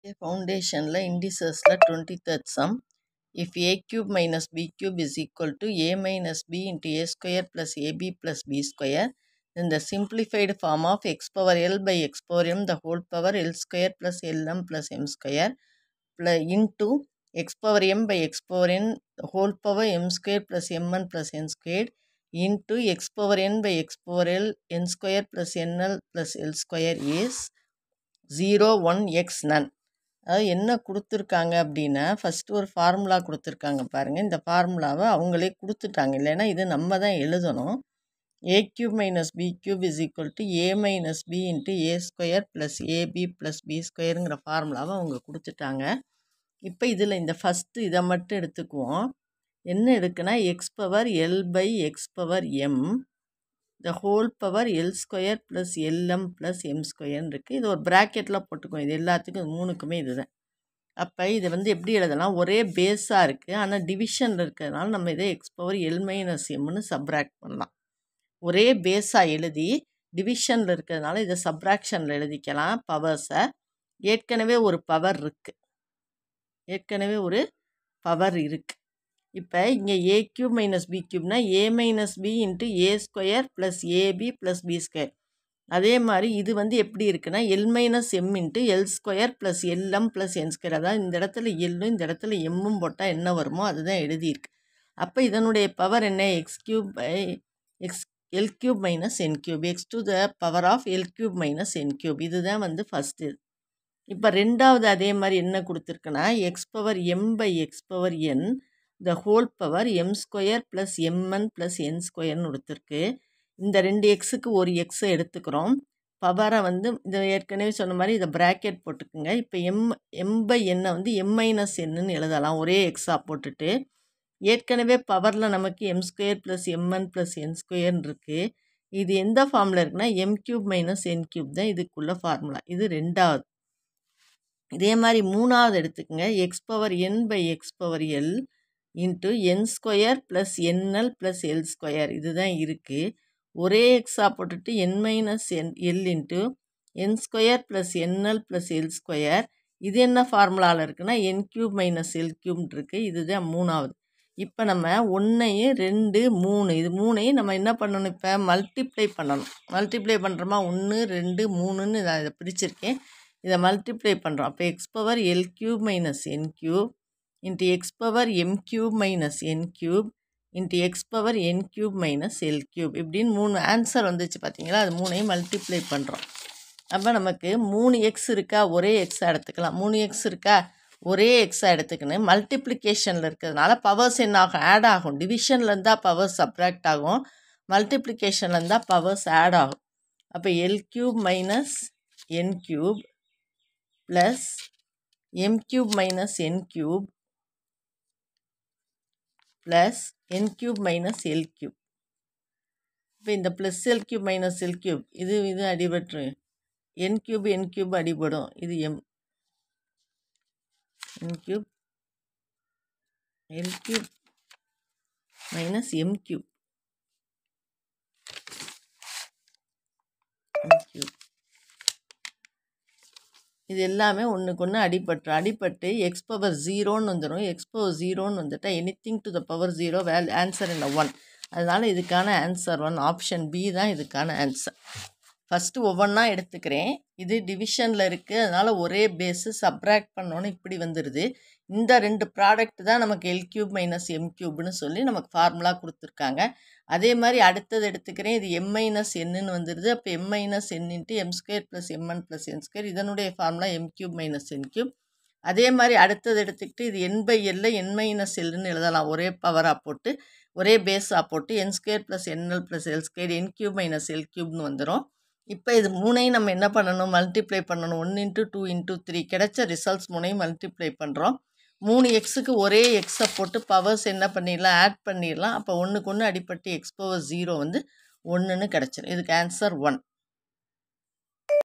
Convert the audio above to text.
Foundation la indices la 23rd sum. If a cube minus b cube is equal to a minus b into a square plus ab plus b square, then the simplified form of x power l by x power m the whole power l square plus lm plus m square plus into x power m by x power n the whole power m square plus mn plus n squared into x power n by x power l n square plus nl plus l square is 0, 1, x none. அதாவது என்ன கொடுத்துருக்காங்க அப்படின்னா first ஒரு formula கொடுத்துருக்காங்க பாருங்கள். இந்த ஃபார்முலாவை அவங்களே கொடுத்துட்டாங்க, இல்லைன்னா இது நம்ம தான் எழுதணும். A cube minus B cube is equal to A minus B into A square plus AB plus B ஸ்கொயருங்கிற ஃபார்முலாவை அவங்க கொடுத்துட்டாங்க. இப்போ இதில் இந்த ஃபஸ்ட்டு இதை மட்டும் எடுத்துக்குவோம். என்ன இருக்குன்னா x power l by X power m the whole power l square plus LM plus m ஸ்கொயர்னு இருக்குது. இது ஒரு ப்ராக்கெட்டில் போட்டுக்குவோம். இது எல்லாத்துக்கும் இது மூணுக்குமே இதுதான். அப்போ இது வந்து எப்படி எழுதலாம், ஒரே பேஸாக இருக்குது, ஆனால் டிவிஷனில் இருக்கிறதுனால நம்ம இதை எக்ஸ் பவர் எல் மைனஸ் எம்னு சப்ராக்ட் பண்ணலாம். ஒரே பேஸாக எழுதி டிவிஷனில் இருக்கிறதுனால இதை சப்ராக்ஷனில் எழுதிக்கலாம் பவர்ஸை. ஏற்கனவே ஒரு பவர் இருக்குது. இப்போ இங்கே ஏ கியூப் மைனஸ் பி கியூப்னா A minus B into A square plus AB plus B square. அதே மாதிரி இது வந்து எப்படி இருக்குன்னா L minus M into L square plus LM plus N square. அதாவது இந்த இடத்துல எல்லும் இந்த இடத்துல எம்மும் போட்டால் என்ன வருமோ அதுதான் எழுதியிருக்கு. அப்போ இதனுடைய பவர் என்ன, X cube by X L cube minus N cube, X to the power of L cube minus N cube. இதுதான் வந்து ஃபஸ்ட்டு. இப்போ ரெண்டாவது அதே மாதிரி என்ன கொடுத்துருக்குன்னா X power M by X power N the whole power M square plus MN plus N ஸ்கொயர்னு கொடுத்துருக்கு. இந்த ரெண்டு எக்ஸுக்கு ஒரு எக்ஸை எடுத்துக்கிறோம். பவரை வந்து இதை ஏற்கனவே சொன்ன மாதிரி இதை ப்ராக்கெட் போட்டுக்குங்க. இப்போ எம் பை என்னை வந்து எம் மைனஸ் என்னன்னு எழுதலாம் ஒரே எக்ஸாக போட்டுட்டு. ஏற்கனவே பவரில் நமக்கு M square plus MN plus N ஸ்கொயர்னு இருக்குது. இது எந்த ஃபார்மில் இருக்குன்னா M cube minus N cube தான் இதுக்குள்ள ஃபார்முலா. இது ரெண்டாவது. இதே மாதிரி மூணாவது எடுத்துக்கோங்க. X power N by X power L into N square plus NL plus L square. இதுதான் இருக்குது. ஒரே எக்ஸாக போட்டுட்டு N minus L into N square plus NL plus L square. இது என்ன ஃபார்முலாவில் இருக்குன்னா என் கியூப் மைனஸ் எல் கியூப்னு இருக்குது. இதுதான் மூணாவது. இப்போ நம்ம 1, 2, 3 இது மூணையும் நம்ம என்ன பண்ணணும், இப்போ மல்டிப்ளை பண்ணணும். மல்டிப்ளை பண்ணுறோமா, 1, 2, 3ன்னு நான் இதை பிரிச்சிருக்கேன். இதை மல்டிப்ளை பண்ணுறோம். அப்போ X power L cube minus N cube into X power M cube minus N cube into X power N cube minus L cube இப்படின்னு 3 ஆன்சர் வந்துச்சு பார்த்தீங்களா. அது மூணையும் மல்டிப்ளை பண்ணுறோம். அப்போ நமக்கு 3 எக்ஸ் இருக்கா, ஒரே எக்ஸாக எடுத்துக்கலாம். 3 எக்ஸ் இருக்கா, ஒரே எக்ஸாக எடுத்துக்கணும். மல்டிப்ளிகேஷனில் இருக்கிறதுனால பவர்ஸ் என்ன ஆகும், ஆட் ஆகும். டிவிஷனில் இருந்தால் பவர்ஸ் சப்ராக்ட் ஆகும், மல்டிப்ளிகேஷனில் இருந்தால் பவர்ஸ் ஆட் ஆகும். அப்போ L cube minus N cube plus M cube minus N cube plus N cube minus L cube. இப்போ இந்த plus L cube minus L cube இது அடிபட்டு என் கியூப் அடிபடும். இது N cube L cube minus M cube இது எல்லாமே ஒன்றுக்கு ஒன்று அடிபட்டு எக்ஸ் பவர் 0ன்னு வந்துடும். எக்ஸ் பவர் 0ன்னு வந்துட்டால் anything to the power 0 answer என்ன 1. அதனால் இதுக்கான ஆன்சர் 1, ஆப்ஷன் பி தான் இதுக்கான ஆன்சர். ஃபஸ்ட்டு ஒவ்வொன்றா எடுத்துக்கிறேன். இது டிவிஷனில் இருக்குது, அதனால் ஒரே பேஸு சப்ராக்ட் பண்ணோன்னு இப்படி வந்துடுது. இந்த ரெண்டு ப்ராடக்ட் தான் நமக்கு எல் கியூப் மைனஸ் எம் கியூப்னு சொல்லி நமக்கு ஃபார்முலா கொடுத்துருக்காங்க. அதே மாதிரி அடுத்தது எடுத்துக்கிறேன். இது எம் மைனஸ் என்னன்னு வந்துடுது. அப்போ M minus N into M square plus MN plus N square. இதனுடைய formula M cube minus N cube. அதே மாதிரி அடுத்தது எடுத்துக்கிட்டு இது என் பை எல்ல என் மைனஸ் எல்லுன்னு எழுதலாம். ஒரே பவராக போட்டு ஒரே பேஸாக போட்டு N square plus NL plus L square N cube minus L கியூப்னு வந்துடும். இப்போ இது மூணையும் நம்ம என்ன பண்ணணும், மல்டிப்ளை பண்ணணும். 1 இன்ட்டு 2 இன்ட்டு 3 கிடைச்ச ரிசல்ட்ஸ் மூணையும் மல்டிப்ளை பண்ணுறோம். 3 எக்ஸுக்கு ஒரே எக்ஸை போட்டு பவர்ஸ் என்ன பண்ணிடலாம், ஆட் பண்ணிடலாம். அப்போ ஒன்றுக்கு ஒன்று அடிப்பட்டு எக்ஸ் பவர் 0 வந்து 1ன்னு கிடச்சிடும். இதுக்கு ஆன்சர் 1.